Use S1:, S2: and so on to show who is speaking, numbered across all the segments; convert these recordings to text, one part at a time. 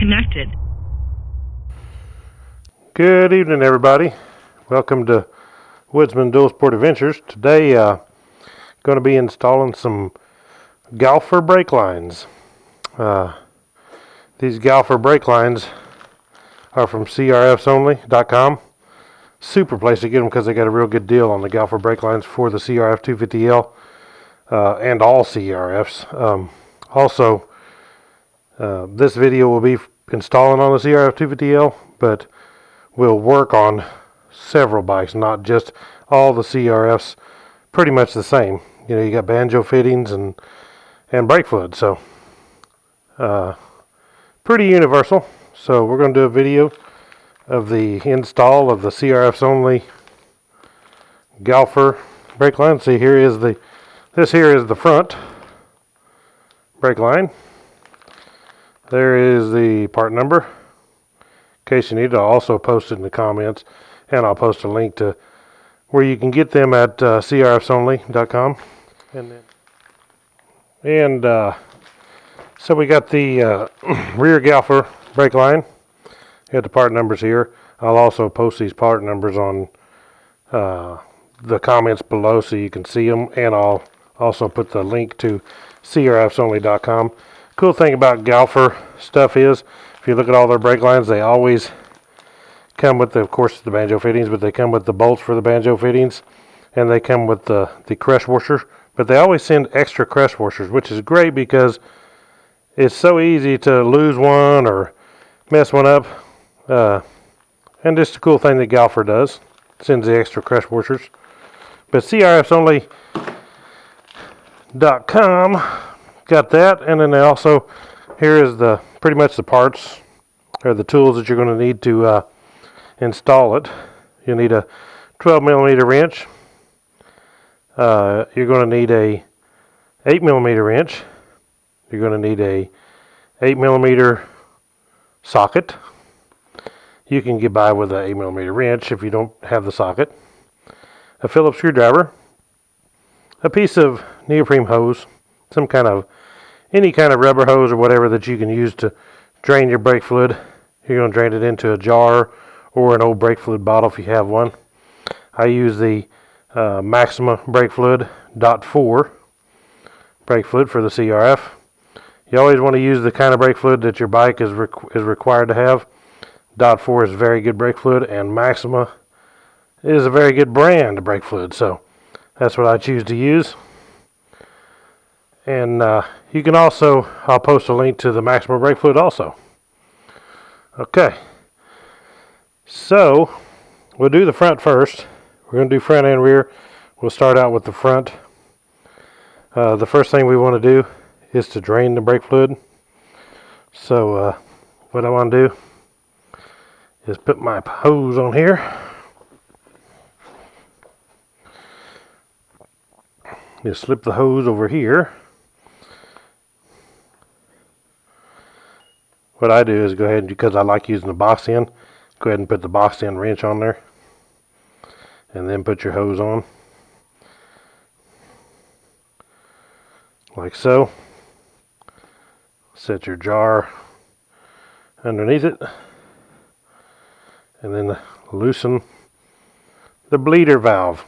S1: connected.
S2: Good evening, everybody. Welcome to Woodzman Dual Sport Adventures. Today, going to be installing some Galfer brake lines. These Galfer brake lines are from CRFs250L. Super place to get them because they got a real good deal on the Galfer brake lines for the CRF250L and all CRFs. Also, this video will be installing on the CRF250L, but will work on several bikes, not just all the CRFs. Pretty much the same. You know, you got banjo fittings and brake fluid, so pretty universal. So we're going to do a video of the install of the CRFs only Galfer brake line. See, this here is the front brake line. There is the part number. In case you need it, I'll also post it in the comments, and I'll post a link to where you can get them at crfsonly.com. So we got the rear Galfer brake line. You got the part numbers here. I'll also post these part numbers on the comments below so you can see them, and I'll also put the link to crfsonly.com. Cool thing about Galfer stuff is, if you look at all their brake lines, they always come with, of course, the banjo fittings, but they come with the bolts for the banjo fittings, and they come with the crush washers. But they always send extra crush washers, which is great because it's so easy to lose one or mess one up. And just a cool thing that Galfer does, sends the extra crush washers. But CRFsonly.com got that, and then they also, here is pretty much the parts or the tools that you're going to need to install it. You'll need a 12mm wrench. You're going to need a 8mm wrench. You're going to need a 8mm socket. You can get by with an 8mm wrench if you don't have the socket. A Phillips screwdriver. A piece of neoprene hose. Any kind of rubber hose or whatever that you can use to drain your brake fluid. You're going to drain it into a jar or an old brake fluid bottle if you have one. I use the Maxima brake fluid .4 brake fluid for the CRF. You always want to use the kind of brake fluid that your bike is required to have. .4 is very good brake fluid, and Maxima is a very good brand of brake fluid, so that's what I choose to use. And you can also, I'll post a link to the Maxima brake fluid also. Okay, so we'll do the front first. We're going to do front and rear. We'll start out with the front. The first thing we want to do is to drain the brake fluid. So what I want to do is put my hose on here. Just slip the hose over here. What I do is go ahead, because I like using the box end, go ahead and put the box end wrench on there. And then put your hose on. Like so. Set your jar underneath it. And then loosen the bleeder valve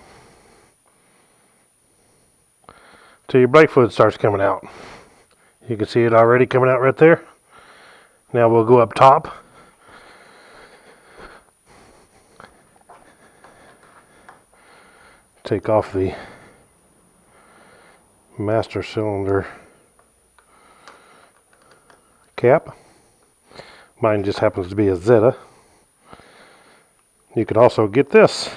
S2: till your brake fluid starts coming out. You can see it already coming out right there. Now we'll go up top. Take off the master cylinder cap. Mine just happens to be a Zeta. You can also get this.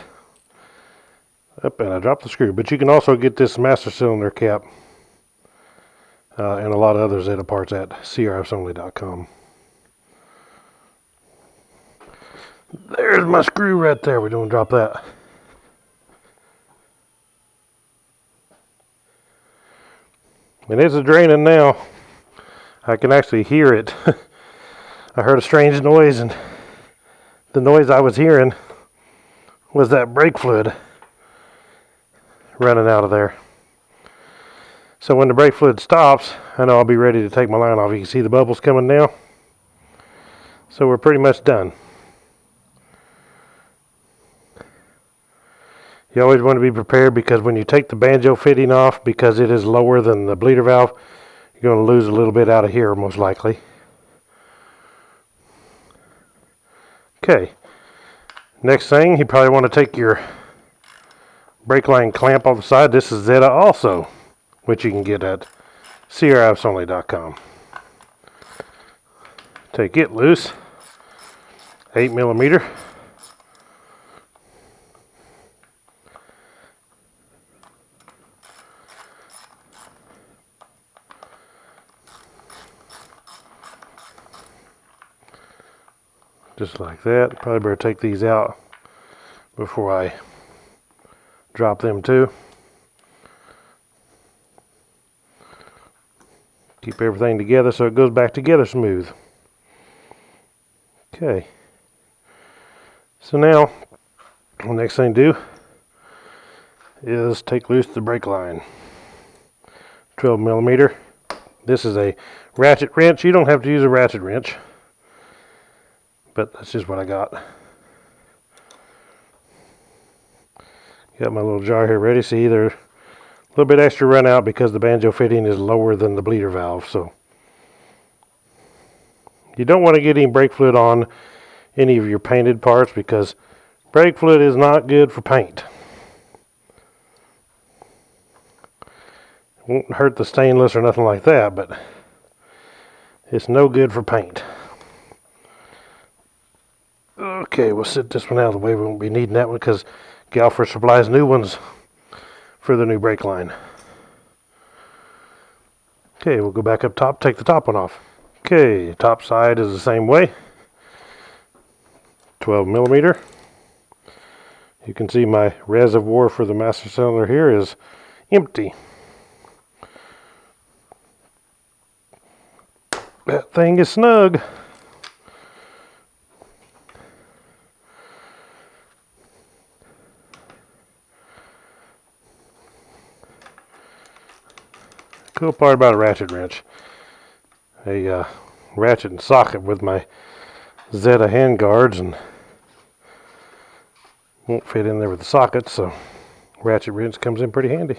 S2: Up, and I dropped the screw. But you can also get this master cylinder cap and a lot of other Zeta parts at crfsonly.com. There's my screw right there. We don't drop that. And it's draining now. I can actually hear it. I heard a strange noise, and the noise I was hearing was that brake fluid running out of there. So when the brake fluid stops, I know I'll be ready to take my line off. You can see the bubbles coming now. So we're pretty much done. You always want to be prepared, because when you take the banjo fitting off, because it is lower than the bleeder valve, you're going to lose a little bit out of here most likely. Okay, next thing, you probably want to take your brake line clamp off the side. This is SENA also, which you can get at CRFsonly.com. Take it loose, 8mm. Just like that. Probably better take these out before I drop them too. Keep everything together so it goes back together smooth. Okay. So now, the next thing to do is take loose the brake line. 12mm. This is a ratchet wrench. You don't have to use a ratchet wrench, but that's just what I got. Got my little jar here ready. See, there's a little bit extra run out because the banjo fitting is lower than the bleeder valve. So you don't want to get any brake fluid on any of your painted parts, because brake fluid is not good for paint. It won't hurt the stainless or nothing like that, but it's no good for paint. Okay, we'll set this one out of the way. We won't be needing that one because Galfer supplies new ones for the new brake line. Okay, we'll go back up top, take the top one off. Okay, top side is the same way. 12mm. You can see my reservoir for the master cylinder here is empty. That thing is snug. Cool part about a ratchet wrench, a ratchet and socket with my SENA hand guards, and won't fit in there with the socket, so ratchet wrench comes in pretty handy.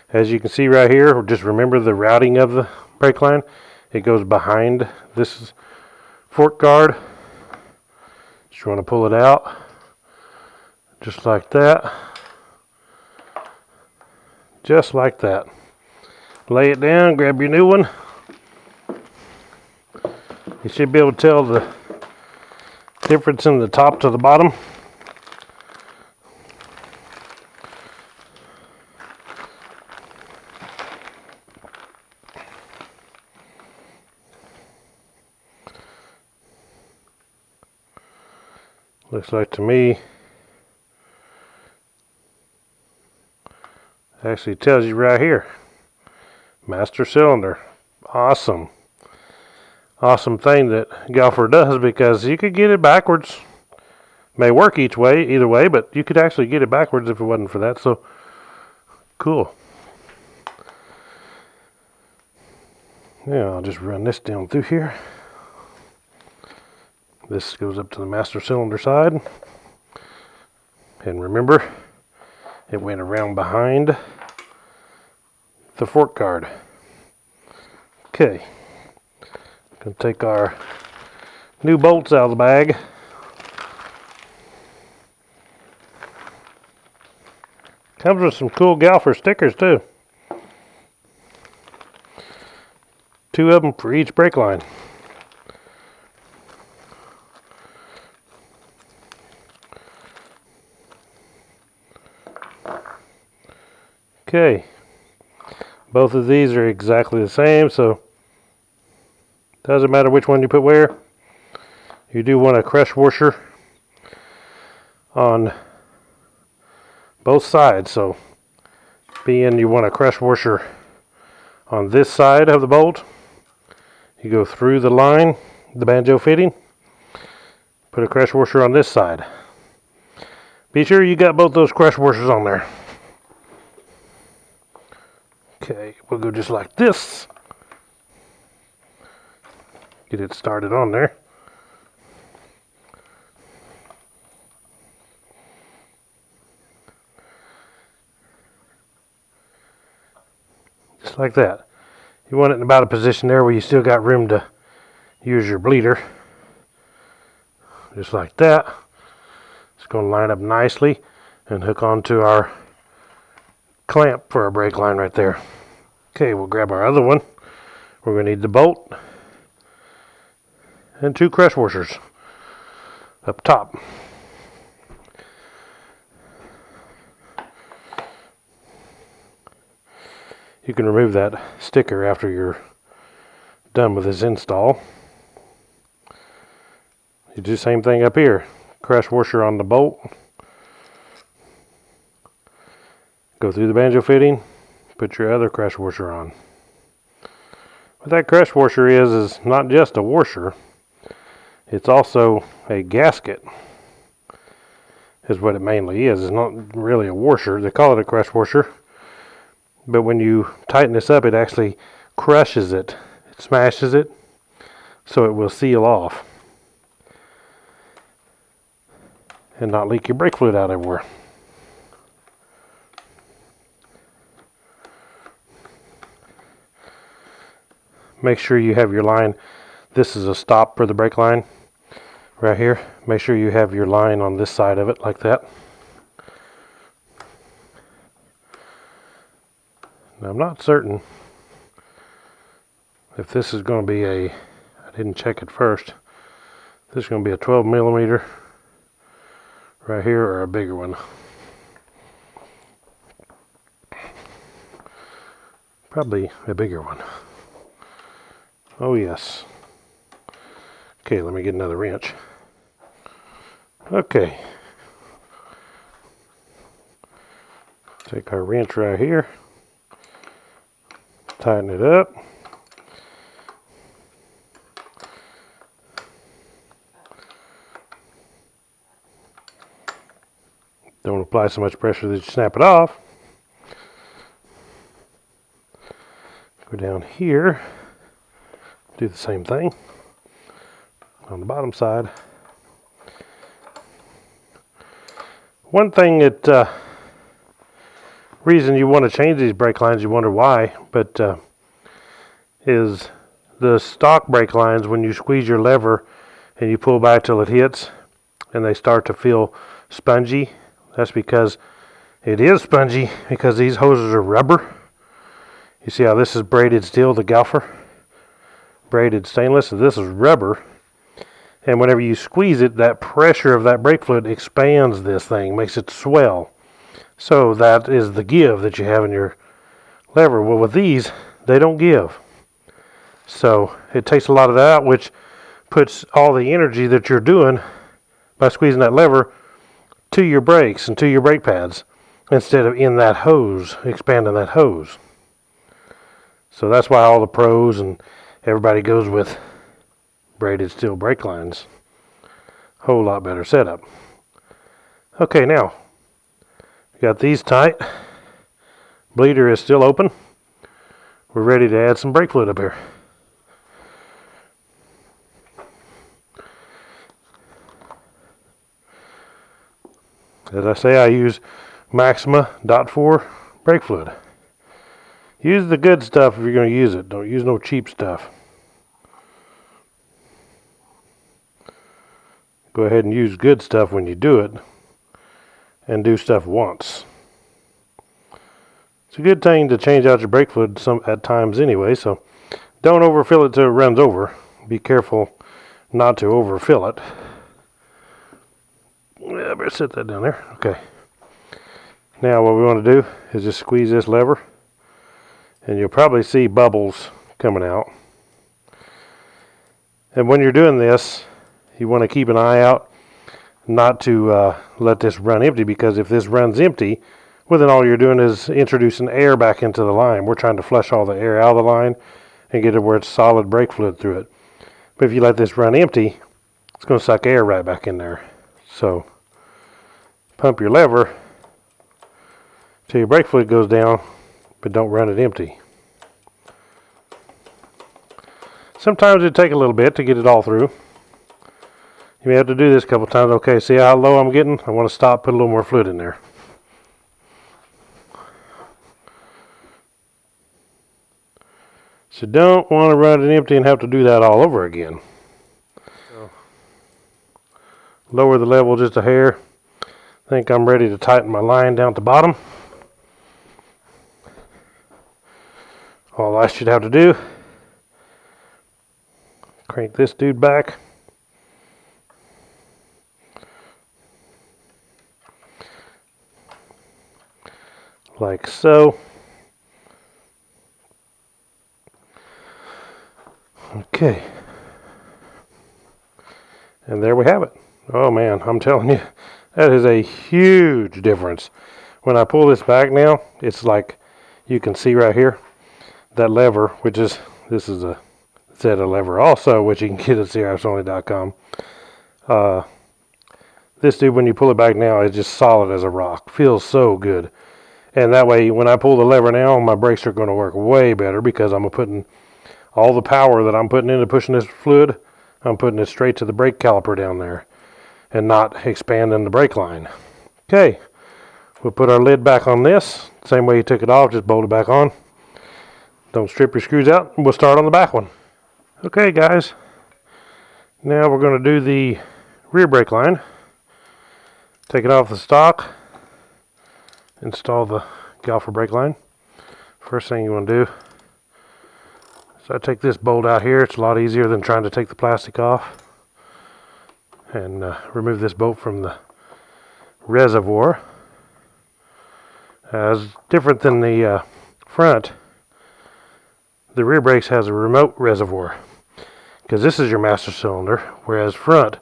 S2: As you can see right here, just remember the routing of the brake line. It goes behind this fork guard. Just want to pull it out. Just like that. Just like that. Lay it down, grab your new one. You should be able to tell the difference in the top to the bottom. Looks like to me, actually tells you right here, master cylinder. Awesome. Awesome thing that Galfer does, because you could get it backwards. May work either way, but you could actually get it backwards if it wasn't for that. So cool. Yeah, I'll just run this down through here. This goes up to the master cylinder side. And remember, it went around behind the fork guard. Okay. Gonna take our new bolts out of the bag. Comes with some cool Galfer stickers too. 2 of them for each brake line. Okay, both of these are exactly the same, so doesn't matter which one you put where. You do want a crush washer on both sides, so being you want a crush washer on this side of the bolt, you go through the line, the banjo fitting, put a crush washer on this side. Be sure you got both those crush washers on there. Okay, we'll go just like this. Get it started on there. Just like that. You want it in about a position there where you still got room to use your bleeder. Just like that. It's going to line up nicely and hook onto our clamp for our brake line right there. Okay, we'll grab our other one. We're going to need the bolt and 2 crush washers up top. You can remove that sticker after you're done with this install. You do the same thing up here. Crush washer on the bolt. Go through the banjo fitting. Put your other crush washer on. What that crush washer is not just a washer. It's also a gasket. Is what it mainly is. It's not really a washer. They call it a crush washer. But when you tighten this up, it actually crushes it. It smashes it so it will seal off and not leak your brake fluid out everywhere. Make sure you have your line. This is a stop for the brake line right here. Make sure you have your line on this side of it like that. Now, I'm not certain if this is going to be I didn't check it first. This is going to be a 12 millimeter right here or a bigger one. Probably a bigger one. Oh yes. Okay, let me get another wrench. Okay. Take our wrench right here. Tighten it up. Don't apply so much pressure that you snap it off. Go down here. Do the same thing on the bottom side. One thing that reason you want to change these brake lines, you wonder why, but is the stock brake lines, when you squeeze your lever and you pull back till it hits and they start to feel spongy. That's because it is spongy, because these hoses are rubber. You see how this is braided steel, the Galfer? Braided stainless, and this is rubber. And whenever you squeeze it, that pressure of that brake fluid expands this thing, makes it swell. So that is the give that you have in your lever. Well, with these, they don't give. So it takes a lot of that out, which puts all the energy that you're doing by squeezing that lever to your brakes and to your brake pads, instead of in that hose, expanding that hose. So that's why all the pros and everybody goes with braided steel brake lines. Whole lot better setup. Okay, now got these tight. Bleeder is still open. We're ready to add some brake fluid up here. As I say, I use Maxima .4 brake fluid. Use the good stuff if you're going to use it. Don't use no cheap stuff. Go ahead and use good stuff when you do it, and do stuff once. It's a good thing to change out your brake fluid at times anyway, so don't overfill it till it runs over. Be careful not to overfill it. Yeah, I better set that down there. Okay. Now what we want to do is just squeeze this lever, and you'll probably see bubbles coming out. And when you're doing this, you want to keep an eye out not to let this run empty, because if this runs empty, well, then all you're doing is introducing air back into the line. We're trying to flush all the air out of the line and get it where it's solid brake fluid through it. But if you let this run empty, it's going to suck air right back in there. So pump your lever till your brake fluid goes down, but don't run it empty. Sometimes it take a little bit to get it all through. You may have to do this a couple times. Okay, see how low I'm getting? I want to stop, put a little more fluid in there. So don't want to run it empty and have to do that all over again. So lower the level just a hair. I think I'm ready to tighten my line down at the bottom. All I should have to do, crank this dude back. Like so. Okay. And there we have it. Oh man, I'm telling you, that is a huge difference. When I pull this back now, it's like you can see right here, that lever, which is, this is a SENA lever also, which you can get at CRFs250L. This dude, when you pull it back now, is just solid as a rock. Feels so good. And that way, when I pull the lever now, my brakes are going to work way better because I'm putting all the power that I'm putting into pushing this fluid, I'm putting it straight to the brake caliper down there and not expanding the brake line. Okay, we'll put our lid back on this. Same way you took it off, just bolt it back on. Don't strip your screws out, and we'll start on the back one. Okay guys, now we're going to do the rear brake line. Take it off the stock. Install the Galfer brake line. First thing you want to do is I take this bolt out here. It's a lot easier than trying to take the plastic off. And remove this bolt from the reservoir. It's different than the front. The rear brakes has a remote reservoir because this is your master cylinder, whereas front,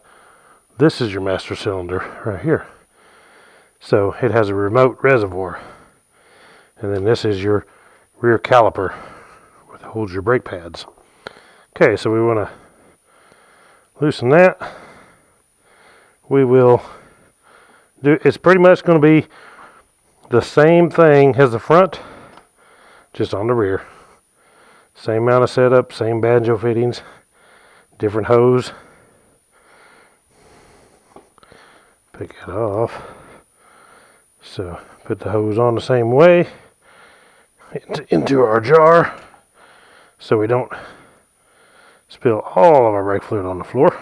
S2: this is your master cylinder right here. So it has a remote reservoir. And then this is your rear caliper, which holds your brake pads. Okay, so we want to loosen that. We will do, it's pretty much going to be the same thing as the front, just on the rear. Same amount of setup, same banjo fittings, different hose. Pick it off. So put the hose on the same way into our jar so we don't spill all of our brake fluid on the floor.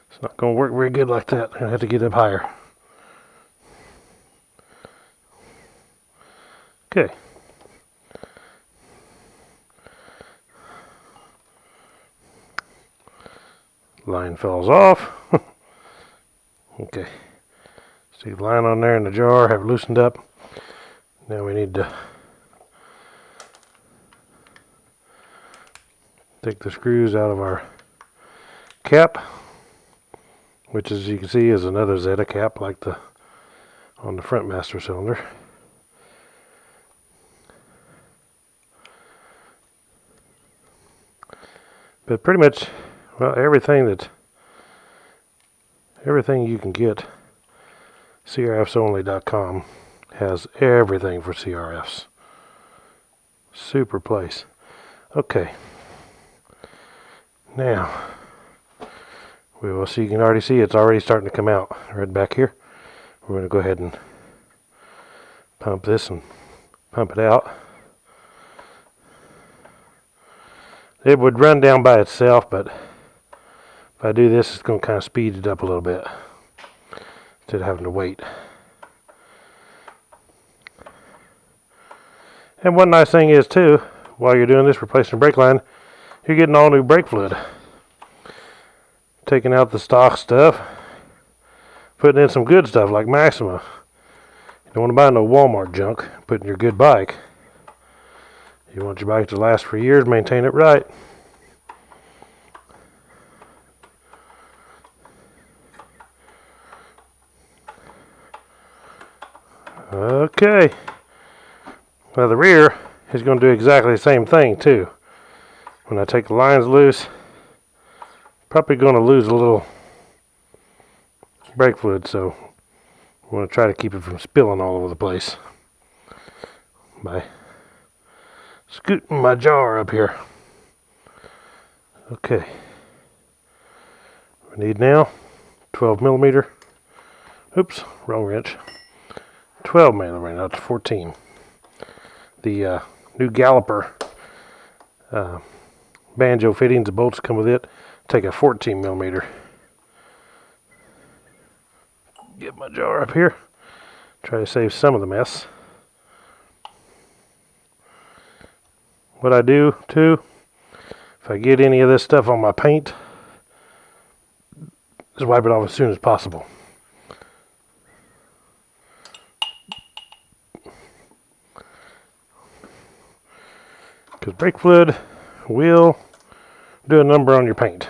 S2: It's not going to work very good like that. I'm going to have to get up higher. Okay. Line falls off. Okay, see the line on there in the jar, have it loosened up. Now we need to take the screws out of our cap, which as you can see is another SENA cap like the on the front master cylinder. But pretty much, well, everything you can get, CRFs250L.com has everything for CRFs. Super place. Okay. Now, we will see, you can already see it's already starting to come out right back here. We're going to go ahead and pump this and pump it out. It would run down by itself, but if I do this, it's going to kind of speed it up a little bit instead of having to wait. And one nice thing is too, while you're doing this, replacing the brake line, you're getting all new brake fluid. Taking out the stock stuff, putting in some good stuff like Maxima. You don't want to buy no Walmart junk, put in your good bike. You want your bike to last for years, maintain it right. Okay. Now the rear is going to do exactly the same thing too. When I take the lines loose, probably going to lose a little brake fluid, so We want to try to keep it from spilling all over the place by scooting my jar up here. Okay. We need now 12 millimeter. Oops, wrong wrench. 12 millimeter, not 14. The new Galfer banjo fittings, the bolts come with it. Take a 14 millimeter. Get my jar up here. Try to save some of the mess. What I do too, if I get any of this stuff on my paint, just wipe it off as soon as possible. Because brake fluid will do a number on your paint.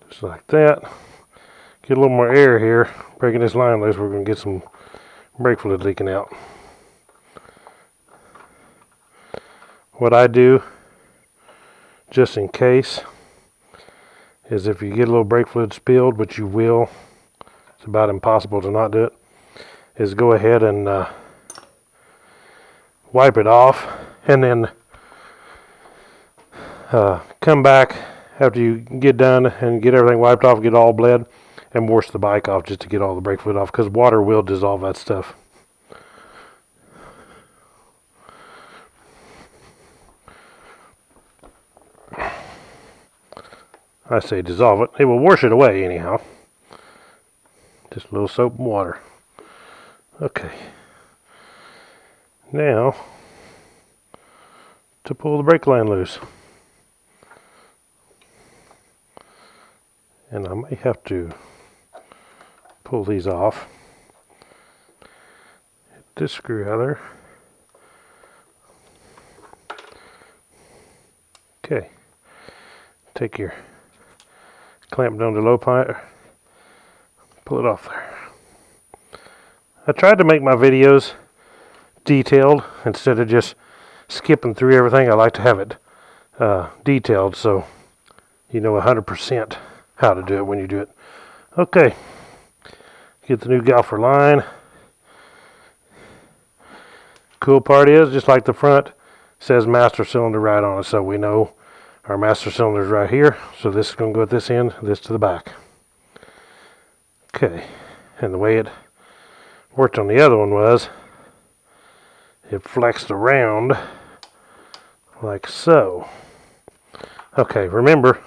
S2: Just like that. Get a little more air here. Breaking this line loose, we're going to get some brake fluid leaking out. What I do, just in case, is if you get a little brake fluid spilled, which you will, it's about impossible to not do it, is go ahead and wipe it off, and then come back after you get done and get everything wiped off, get all bled, and wash the bike off just to get all the brake fluid off, because water will dissolve that stuff. I say dissolve it. It will wash it away anyhow. Just a little soap and water. Okay. Now, to pull the brake line loose. And I may have to pull these off. Hit this screw out of there. Okay. Take your clamp down to low point. Pull it off there. I tried to make my videos detailed instead of just skipping through everything. I like to have it detailed so you know 100% how to do it when you do it. Okay, get the new Galfer line. Cool part is, just like the front, says master cylinder right on it, so we know our master cylinder is right here. So this is going to go at this end, this to the back. Okay, and the way it worked on the other one was it flexed around like so. Okay, remember,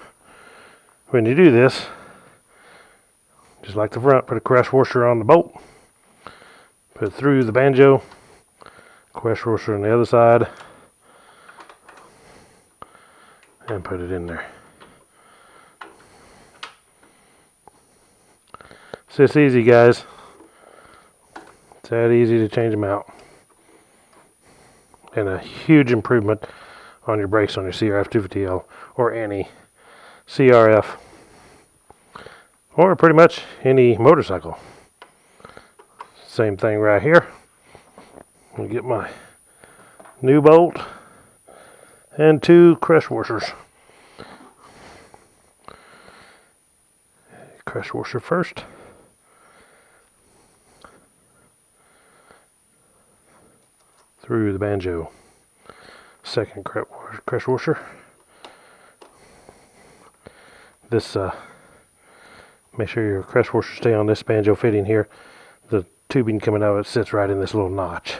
S2: when you do this, just like the front, put a crash washer on the bolt, put it through the banjo, crash washer on the other side, and put it in there. It's this easy, guys. It's that easy to change them out. And a huge improvement on your brakes on your CRF250L or any CRF or pretty much any motorcycle. Same thing right here. I'll get my new bolt and 2 crash washers. Crash washer first. Through the banjo. Second crash washer. This make sure your crash washer stay on this banjo fitting here. The tubing coming out of it sits right in this little notch.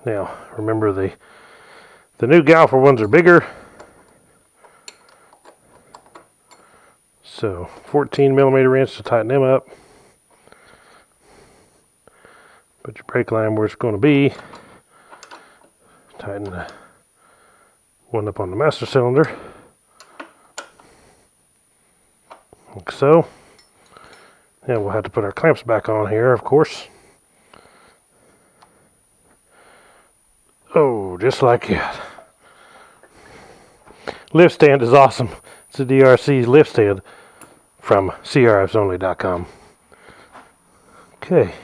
S2: Now remember the new Galfer ones are bigger, so 14 millimeter wrench to tighten them up. Put your brake line where it's going to be. Tighten the one up on the master cylinder, like so. And we'll have to put our clamps back on here, of course. Oh, just like that. Lift stand is awesome. It's a DRC lift stand from CRFsonly.com. Okay,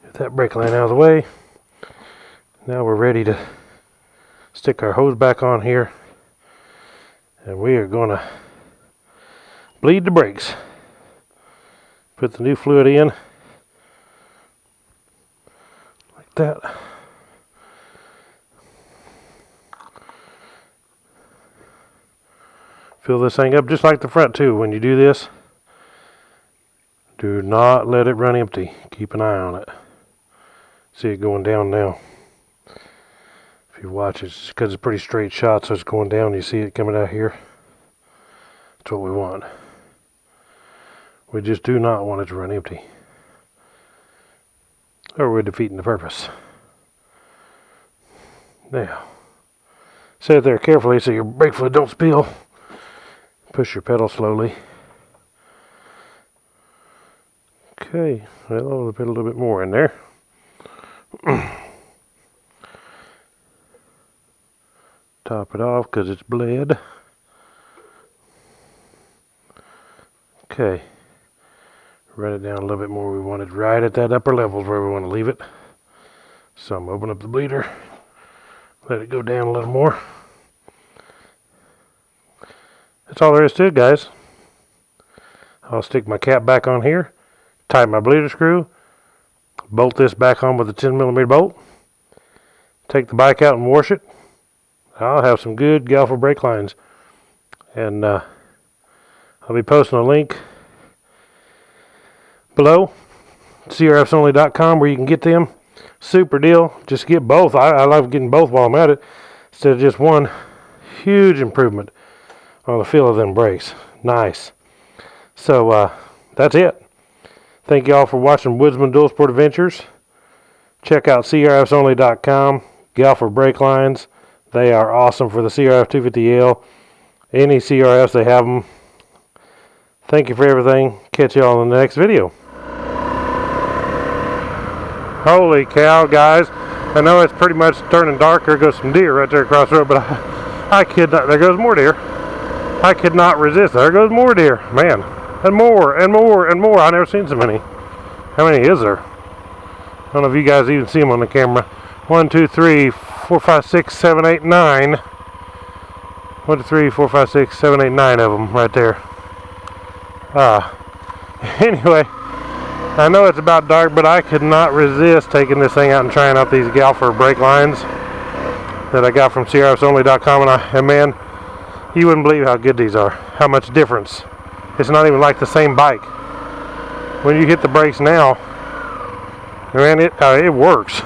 S2: get that brake line out of the way. Now we're ready to stick our hose back on here, and we are going to bleed the brakes. Put the new fluid in like that. Fill this thing up just like the front too. When you do this, do not let it run empty. Keep an eye on it. See it going down now. If you watch, it's because it's a pretty straight shot, so it's going down. You see it coming out here. That's what we want. We just do not want it to run empty, or we're defeating the purpose. Now, set it there carefully so your brake fluid don't spill. Push your pedal slowly. Okay, well, I'll put a little bit more in there. Top it off because it's bled. Okay. Run it down a little bit more. We want it right at that upper levels where we want to leave it. So I'm opening up the bleeder. Let it go down a little more. That's all there is to it, guys. I'll stick my cap back on here. Tighten my bleeder screw. Bolt this back on with a 10mm bolt. Take the bike out and wash it. I'll have some good Galfer brake lines. And I'll be posting a link below, CRFsonly.com, where you can get them. Super deal. Just get both. I love getting both while I'm at it instead of just one. Huge improvement on the feel of them brakes. Nice. So that's it. Thank you all for watching Woodzman Dual Sport Adventures. Check out CRFsonly.com. Galfer brake lines. They are awesome for the CRF250L. Any CRFs, they have them. Thank you for everything. Catch you all in the next video. Holy cow, guys. I know it's pretty much turning dark. There goes some deer right there across the road, but I could not. There goes more deer. I could not resist. There goes more deer. Man. And more, and more, and more. I've never seen so many. How many is there? I don't know if you guys even see them on the camera. 1, 2, 3, 4, 5, 6, 7, 8, 9. 1, 2, 3, 4, 5, 6, 7, 8, 9 of them right there. Anyway, I know it's about dark, but I could not resist taking this thing out and trying out these Galfer brake lines that I got from CRFsonly.com, and man, you wouldn't believe how good these are. How much difference. It's not even like the same bike. When you hit the brakes now, man, it works.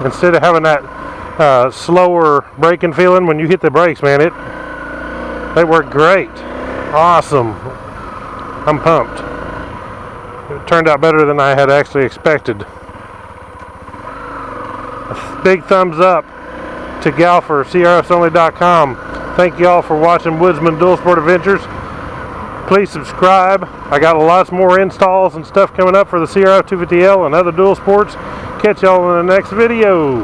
S2: Instead of having that slower braking feeling when you hit the brakes, man, they work great. Awesome. I'm pumped. It turned out better than I had actually expected. A big thumbs up to Galfer, CRFsonly.com. Thank you all for watching Woodzman Dual Sport Adventures. Please subscribe. I got lots more installs and stuff coming up for the CRF250L and other dual sports. Catch y'all in the next video.